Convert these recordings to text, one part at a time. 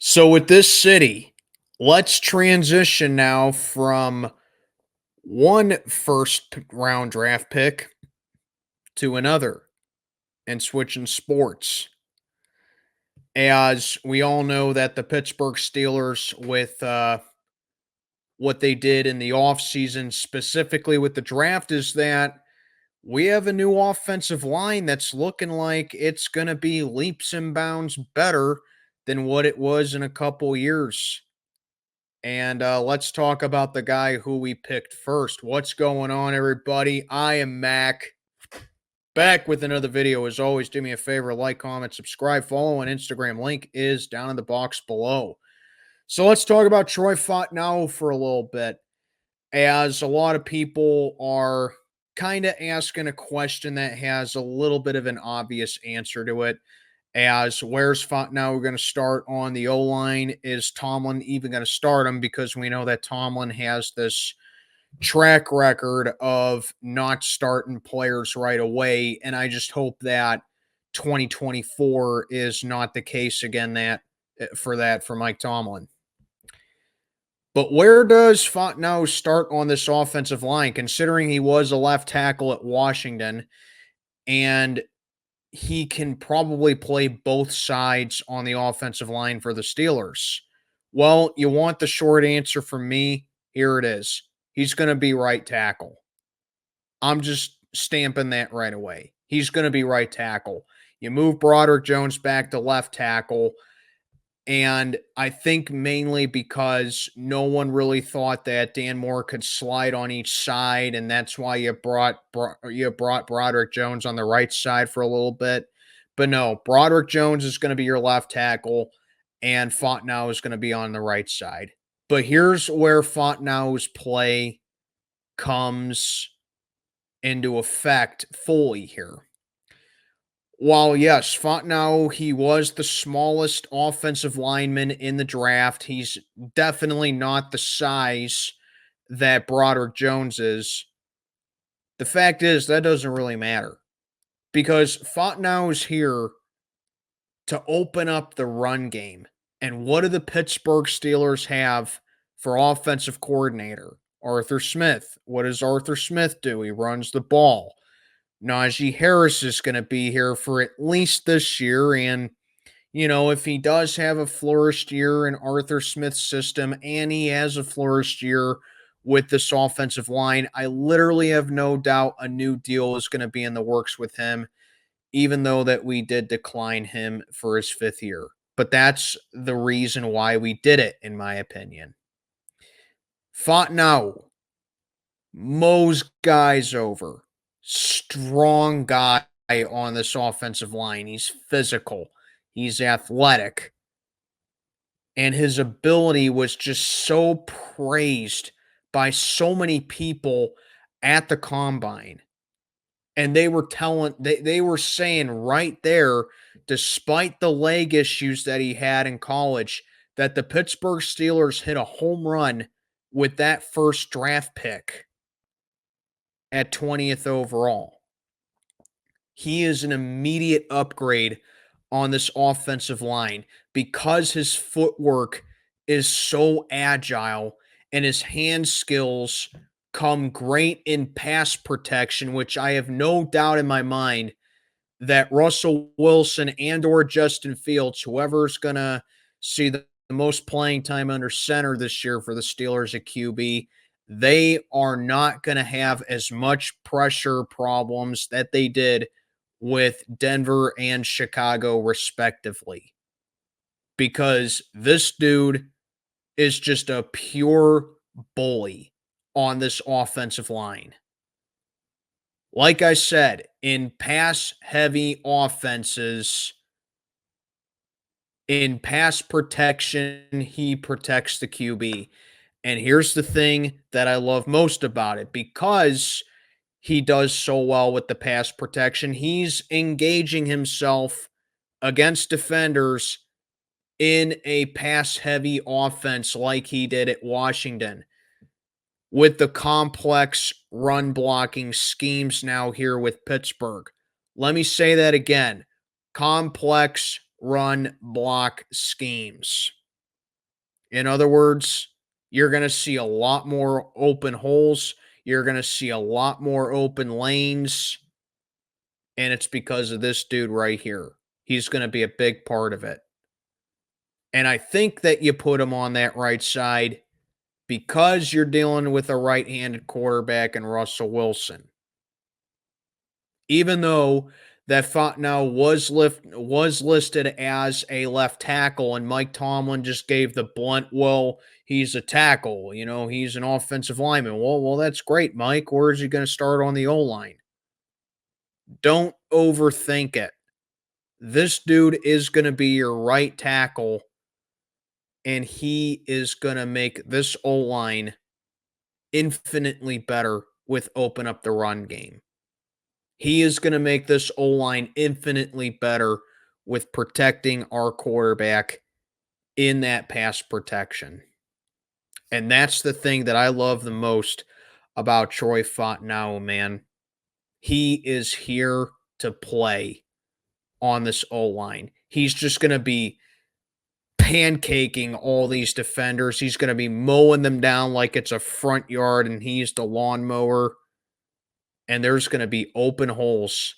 So with this city, let's transition now from one round draft pick to another and switching sports. As we all know that the Pittsburgh Steelers with what they did in the offseason, specifically with the draft, is that we have a new offensive line that's looking like it's going to be leaps and bounds better than what it was in a couple years. And let's talk about the guy who we picked first. What's going on, everybody? I am Mac, back with another video. As always, do me a favor, like, comment, subscribe, follow on Instagram. Link is down in the box below. So let's talk about Troy Fautano for a little bit, as a lot of people are kind of asking a question that has a little bit of an obvious answer to it. As where's Fautano going to start on the O line? Is Tomlin even going to start him? Because we know that Tomlin has this track record of not starting players right away. And I just hope that 2024 is not the case again for Mike Tomlin. But where does Fautano start on this offensive line, considering he was a left tackle at Washington and he can probably play both sides on the offensive line for the Steelers? Well, you want the short answer from me? Here it is. He's going to be right tackle. I'm just stamping that right away. He's going to be right tackle. You move Broderick Jones back to left tackle. And I think mainly because no one really thought that Dan Moore could slide on each side, and that's why you brought Broderick Jones on the right side for a little bit. But no, Broderick Jones is going to be your left tackle, and Fautano is going to be on the right side. But here's where Fautano's play comes into effect fully here. While, yes, Fautano, he was the smallest offensive lineman in the draft, he's definitely not the size that Broderick Jones is. The fact is, that doesn't really matter because Fautano is here to open up the run game. And what do the Pittsburgh Steelers have for offensive coordinator? Arthur Smith. What does Arthur Smith do? He runs the ball. Najee Harris is going to be here for at least this year. And, if he does have a flourished year in Arthur Smith's system and he has a flourished year with this offensive line, I literally have no doubt a new deal is going to be in the works with him, even though that we did decline him for his fifth year. But that's the reason why we did it, in my opinion. Fautano mows guys over. Strong guy on this offensive line. He's physical. He's athletic. And his ability was just so praised by so many people at the combine. And they were saying right there, despite the leg issues that he had in college, that the Pittsburgh Steelers hit a home run with that first draft pick at 20th overall. He is an immediate upgrade on this offensive line because his footwork is so agile and his hand skills come great in pass protection, which I have no doubt in my mind that Russell Wilson and or Justin Fields, whoever's going to see the most playing time under center this year for the Steelers at QB, they are not going to have as much pressure problems that they did with Denver and Chicago, respectively. Because this dude is just a pure bully on this offensive line. Like I said, in pass-heavy offenses, in pass protection, he protects the QB. And here's the thing that I love most about it. Because he does so well with the pass protection, he's engaging himself against defenders in a pass-heavy offense like he did at Washington, with the complex run blocking schemes now here with Pittsburgh. Let me say that again. Complex run block schemes. In other words, you're going to see a lot more open holes. You're going to see a lot more open lanes. And it's because of this dude right here. He's going to be a big part of it. And I think that you put him on that right side because you're dealing with a right-handed quarterback in Russell Wilson. Even though that Fautano was listed as a left tackle, and Mike Tomlin just gave the blunt, well, he's a tackle, he's an offensive lineman. Well, that's great, Mike. Where is he going to start on the O-line? Don't overthink it. This dude is going to be your right tackle, and he is going to make this O-line infinitely better with open up the run game. He is going to make this O-line infinitely better with protecting our quarterback in that pass protection. And that's the thing that I love the most about Troy Fautano, man. He is here to play on this O-line. He's just going to be pancaking all these defenders. He's going to be mowing them down like it's a front yard and he's the lawnmower. And there's going to be open holes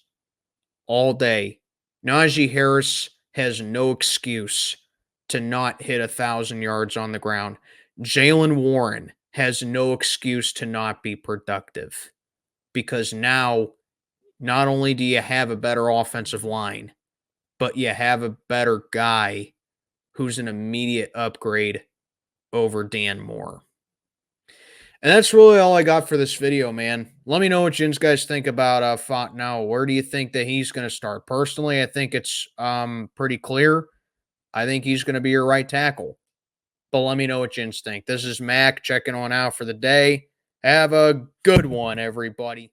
all day. Najee Harris has no excuse to not hit 1,000 yards on the ground. Jaylen Warren has no excuse to not be productive because now not only do you have a better offensive line, but you have a better guy who's an immediate upgrade over Dan Moore. And that's really all I got for this video, man. Let me know what you guys think about Fautano. Where do you think that he's going to start? Personally, I think it's pretty clear. I think he's going to be your right tackle. But let me know what you think. This is Mac checking on out for the day. Have a good one, everybody.